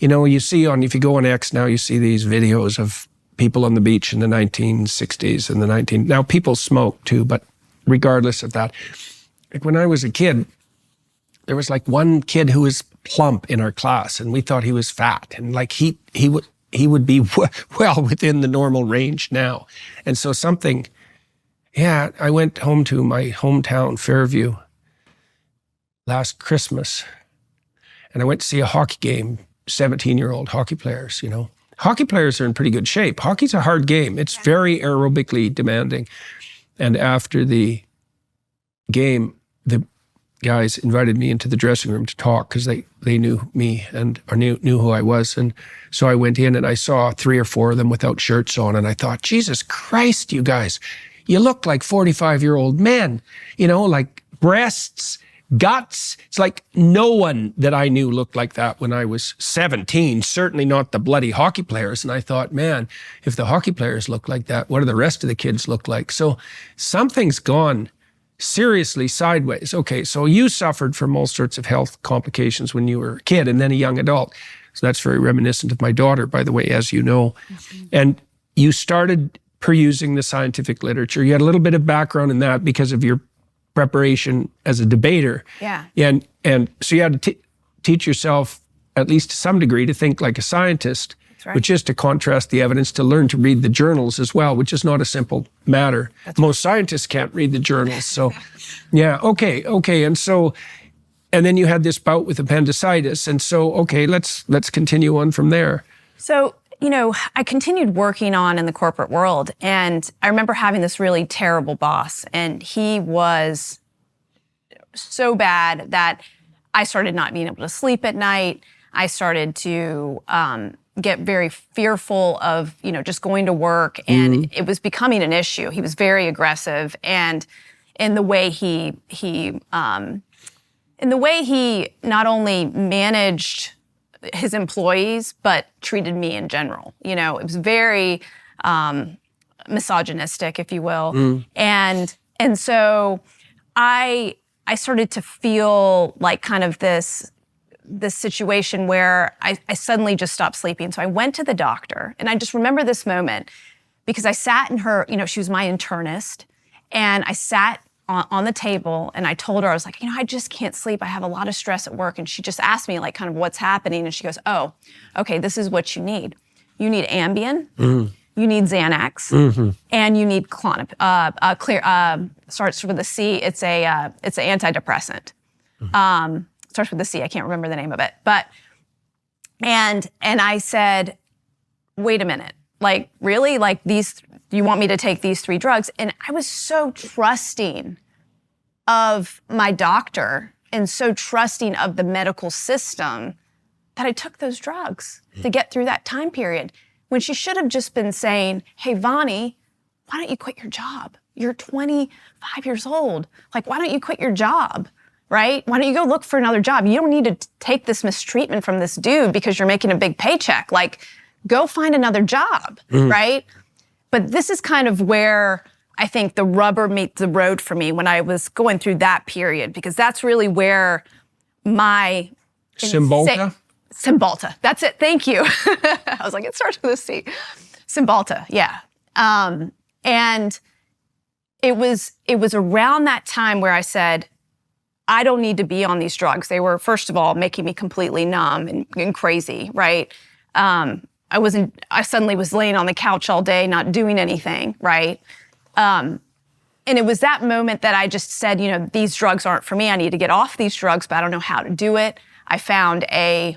you see if you go on X now, you see these videos of people on the beach in the 1960s and now people smoke too, but regardless of that, like when I was a kid, there was like one kid who was plump in our class and we thought he was fat, and like he would be well within the normal range now. And so I went home to my hometown, Fairview, last Christmas, and I went to see a hockey game, 17-year-old hockey players, Hockey players are in pretty good shape. Hockey's a hard game. It's very aerobically demanding. And after the game, the guys invited me into the dressing room to talk because they knew me or knew who I was. And so I went in and I saw 3 or 4 of them without shirts on. And I thought, Jesus Christ, you guys, you look like 45-year-old men, like breasts, guts. It's like no one that I knew looked like that when I was 17, certainly not the bloody hockey players. And I thought, man, if the hockey players look like that, what do the rest of the kids look like? So something's gone seriously sideways. Okay, so you suffered from all sorts of health complications when you were a kid and then a young adult. So that's very reminiscent of my daughter, by the way, as you know. Mm-hmm. And you started perusing the scientific literature. You had a little bit of background in that because of your preparation as a debater. Yeah. And so you had to teach yourself, at least to some degree, to think like a scientist, right, which is to contrast the evidence, to learn to read the journals as well, which is not a simple matter. Most scientists can't read the journals. So, yeah, okay. And then you had this bout with appendicitis. And so, okay, let's continue on from there. So, I continued working on in the corporate world, and I remember having this really terrible boss, and he was so bad that I started not being able to sleep at night. I started to get very fearful of, just going to work, and it was becoming an issue. He was very aggressive, and in the way he not only managed his employees, but treated me in general. It was very misogynistic, if you will. And so I started to feel like kind of this situation where I suddenly just stopped sleeping. So I went to the doctor, and I just remember this moment because I sat in her, she was my internist, and I sat on the table, and I told her, I was like, I just can't sleep. I have a lot of stress at work. And she just asked me like kind of what's happening. And she goes, oh, okay, this is what you need. You need Ambien, you need Xanax, and you need starts with a C. It's an antidepressant. Starts with a C. I can't remember the name of it. But, and I said, wait a minute, like really? Like you want me to take these 3 drugs? And I was so trusting of my doctor and so trusting of the medical system that I took those drugs to get through that time period, when she should have just been saying, hey, Vonnie, why don't you quit your job? You're 25 years old. Like, why don't you quit your job, right? Why don't you go look for another job? You don't need to take this mistreatment from this dude because you're making a big paycheck. Like, go find another job, right? But this is kind of where I think the rubber meets the road for me when I was going through that period, because that's really where my... Cymbalta? Cymbalta. That's it. Thank you. I was like, it starts with a C. Cymbalta, yeah. And it was around that time where I said, I don't need to be on these drugs. They were, first of all, making me completely numb and crazy, right? I suddenly was laying on the couch all day, not doing anything, right? And it was that moment that I just said, these drugs aren't for me. I need to get off these drugs, but I don't know how to do it. I found a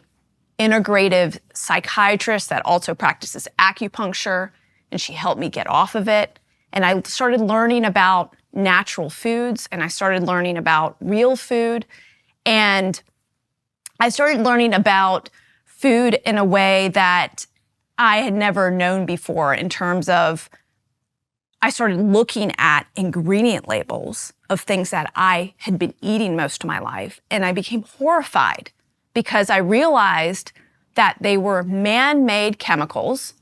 integrative psychiatrist that also practices acupuncture, and she helped me get off of it. And I started learning about natural foods, and I started learning about real food. And I started learning about food in a way that I had never known before, in terms of I started looking at ingredient labels of things that I had been eating most of my life, and I became horrified because I realized that they were man-made chemicals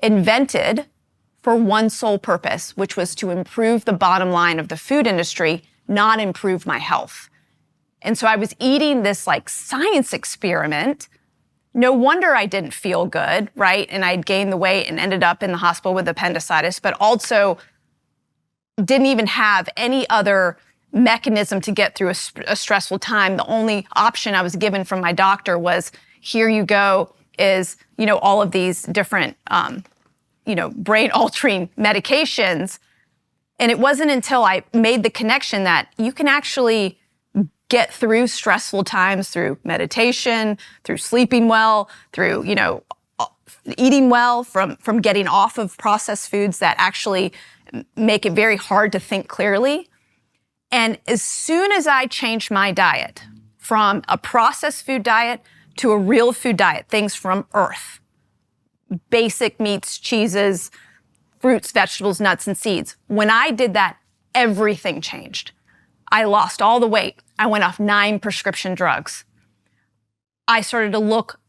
invented for one sole purpose, which was to improve the bottom line of the food industry, not improve my health. And so I was eating this like science experiment no wonder I didn't feel good, right? And I'd gained the weight and ended up in the hospital with appendicitis, but also didn't even have any other mechanism to get through a stressful time. The only option I was given from my doctor was, here you go, is, all of these different, brain altering medications. And it wasn't until I made the connection that you can actually get through stressful times through meditation, through sleeping well, through, eating well, from getting off of processed foods that actually make it very hard to think clearly. And as soon as I changed my diet from a processed food diet to a real food diet, things from earth, basic meats, cheeses, fruits, vegetables, nuts, and seeds, when I did that, everything changed. I lost all the weight. I went off 9 prescription drugs. I started to look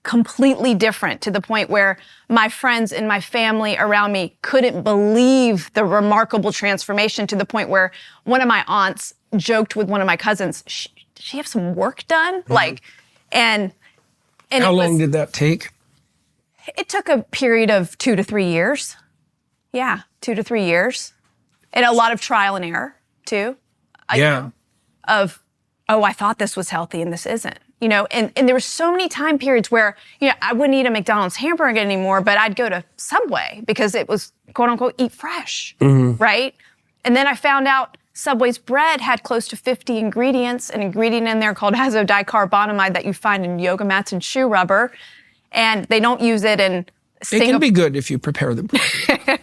completely different, to the point where my friends and my family around me couldn't believe the remarkable transformation, to the point where one of my aunts joked with one of my cousins, did she have some work done? Mm-hmm. And how long did that take? It took a period of 2 to 3 years. Yeah, 2 to 3 years. And a lot of trial and error too. Yeah. I thought this was healthy and this isn't. And there were so many time periods where, I wouldn't eat a McDonald's hamburger anymore, but I'd go to Subway because it was, quote unquote, eat fresh, right? And then I found out Subway's bread had close to 50 ingredients, an ingredient in there called azodicarbonamide that you find in yoga mats and shoe rubber. And they don't use it in Singapore. It can be good if you prepare them properly.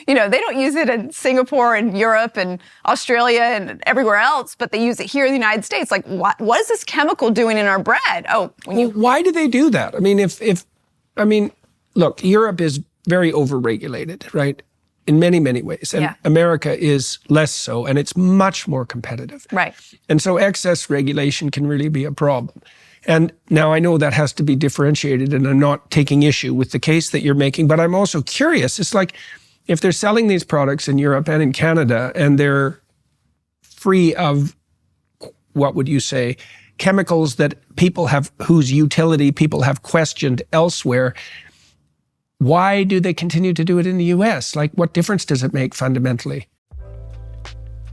They don't use it in Singapore and Europe and Australia and everywhere else, but they use it here in the United States. Like, what is this chemical doing in our bread? Why do they do that? I mean, look, Europe is very overregulated, right? In many, many ways. And America is less so, and it's much more competitive. Right. And so excess regulation can really be a problem. And now I know that has to be differentiated, and I'm not taking issue with the case that you're making, but I'm also curious. It's like, if they're selling these products in Europe and in Canada, and they're free of, what would you say, chemicals that whose utility people have questioned elsewhere, why do they continue to do it in the US? Like, what difference does it make fundamentally?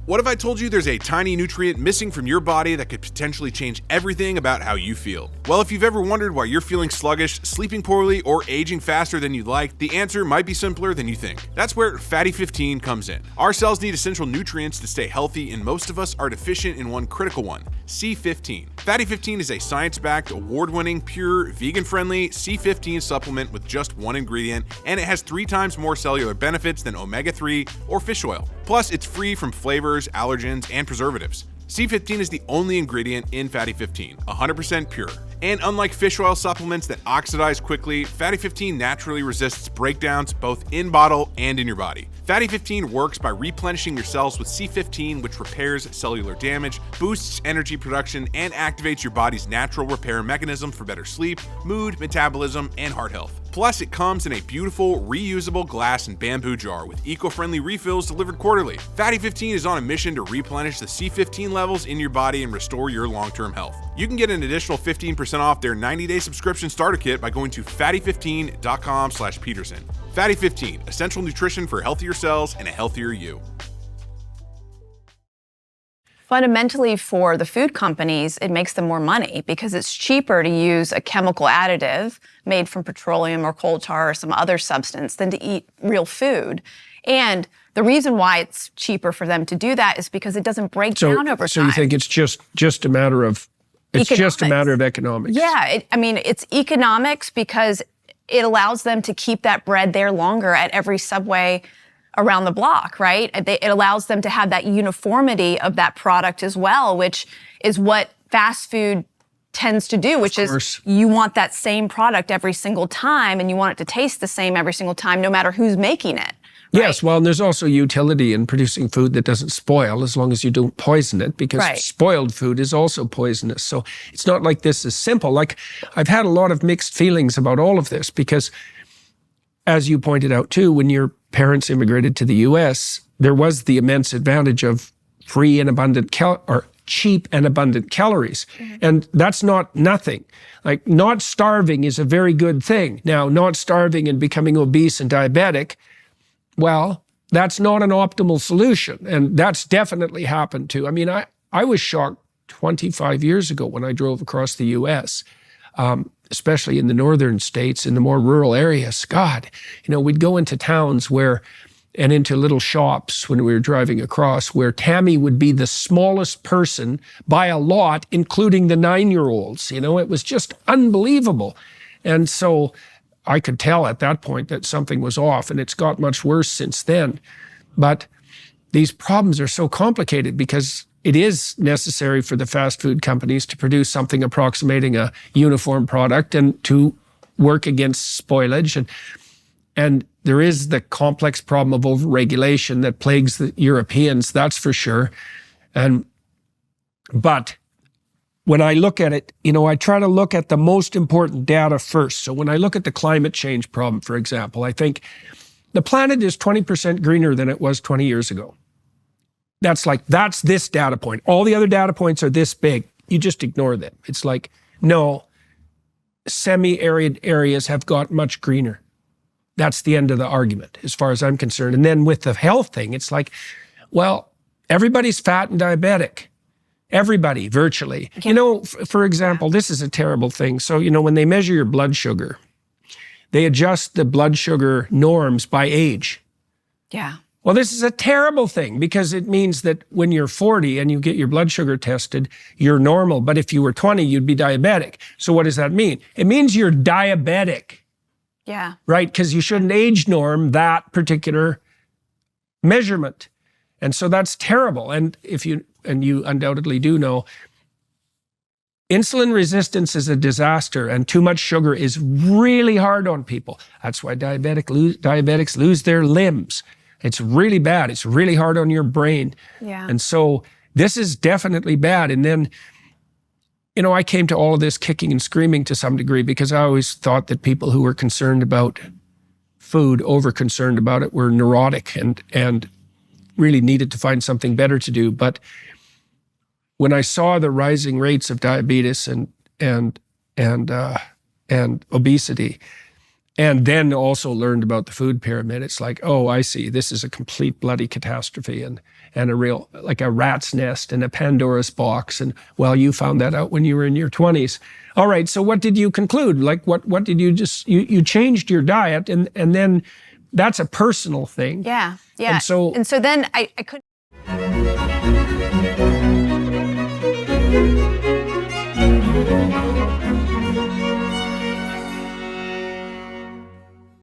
What if I told you there's a tiny nutrient missing from your body that could potentially change everything about how you feel? Well, if you've ever wondered why you're feeling sluggish, sleeping poorly, or aging faster than you'd like, the answer might be simpler than you think. That's where Fatty 15 comes in. Our cells need essential nutrients to stay healthy, and most of us are deficient in one critical one, C15. Fatty 15 is a science-backed, award-winning, pure, vegan-friendly C15 supplement with just one ingredient, and it has 3 times more cellular benefits than omega-3 or fish oil. Plus, it's free from flavors, allergens, and preservatives. C15 is the only ingredient in Fatty 15, 100% pure. And unlike fish oil supplements that oxidize quickly, Fatty 15 naturally resists breakdowns both in bottle and in your body. Fatty 15 works by replenishing your cells with C15, which repairs cellular damage, boosts energy production, and activates your body's natural repair mechanism for better sleep, mood, metabolism, and heart health. Plus, it comes in a beautiful, reusable glass and bamboo jar with eco-friendly refills delivered quarterly. Fatty 15 is on a mission to replenish the C15 levels in your body and restore your long-term health. You can get an additional 15% off their 90-day subscription starter kit by going to fatty15.com/Peterson. Fatty 15, essential nutrition for healthier cells and a healthier you. Fundamentally, for the food companies, it makes them more money because it's cheaper to use a chemical additive made from petroleum or coal tar or some other substance than to eat real food. And the reason why it's cheaper for them to do that is because it doesn't break down over time. So you think it's just a matter of economics? Yeah, it's economics because it allows them to keep that bread there longer at every Subway around the block, right? It allows them to have that uniformity of that product as well, which is what fast food tends to do, which is you want that same product every single time, and you want it to taste the same every single time, no matter who's making it. Right? Yes, well, and there's also utility in producing food that doesn't spoil as long as you don't poison it, because spoiled food is also poisonous. So it's not like this is simple. Like, I've had a lot of mixed feelings about all of this because, as you pointed out too, when your parents immigrated to the U.S., there was the immense advantage of free and abundant cheap and abundant calories. And that's not nothing. Like, not starving is a very good thing. Now, not starving and becoming obese and diabetic, well, that's not an optimal solution. And that's definitely happened too. I mean, I was shocked 25 years ago when I drove across the US, especially in the northern states, in the more rural areas. God, we'd go into towns and into little shops when we were driving across, where Tammy would be the smallest person by a lot, including the 9-year-olds. It was just unbelievable. And so I could tell at that point that something was off, and it's got much worse since then. But these problems are so complicated because it is necessary for the fast food companies to produce something approximating a uniform product and to work against spoilage. And there is the complex problem of overregulation that plagues the Europeans, that's for sure. But when I look at it, I try to look at the most important data first. So when I look at the climate change problem, for example, I think the planet is 20% greener than it was 20 years ago. That's this data point. All the other data points are this big. You just ignore them. It's like, no, semi-arid areas have got much greener. That's the end of the argument, as far as I'm concerned. And then with the health thing, it's like, well, everybody's fat and diabetic. Everybody, virtually. Yeah. For example, this is a terrible thing. So, when they measure your blood sugar, they adjust the blood sugar norms by age. Yeah. Well, this is a terrible thing because it means that when you're 40 and you get your blood sugar tested, you're normal. But if you were 20, you'd be diabetic. So what does that mean? It means you're diabetic. Yeah. Right? Because you shouldn't age norm that particular measurement. And so that's terrible. And you undoubtedly do know, insulin resistance is a disaster, and too much sugar is really hard on people. That's why diabetics lose their limbs. It's really bad. It's really hard on your brain. Yeah. And so this is definitely bad. And then, I came to all of this kicking and screaming to some degree because I always thought that people who were concerned about food, over-concerned about it, were neurotic and really needed to find something better to do. But when I saw the rising rates of diabetes and obesity, and then also learned about the food pyramid, it's like, oh, I see. This is a complete bloody catastrophe and a real, like a rat's nest and a Pandora's box. And well, you found that out when you were in your 20s. All right, so what did you conclude? Like, what did you you changed your diet, and then that's a personal thing. Yeah, yeah. And so then I couldn't.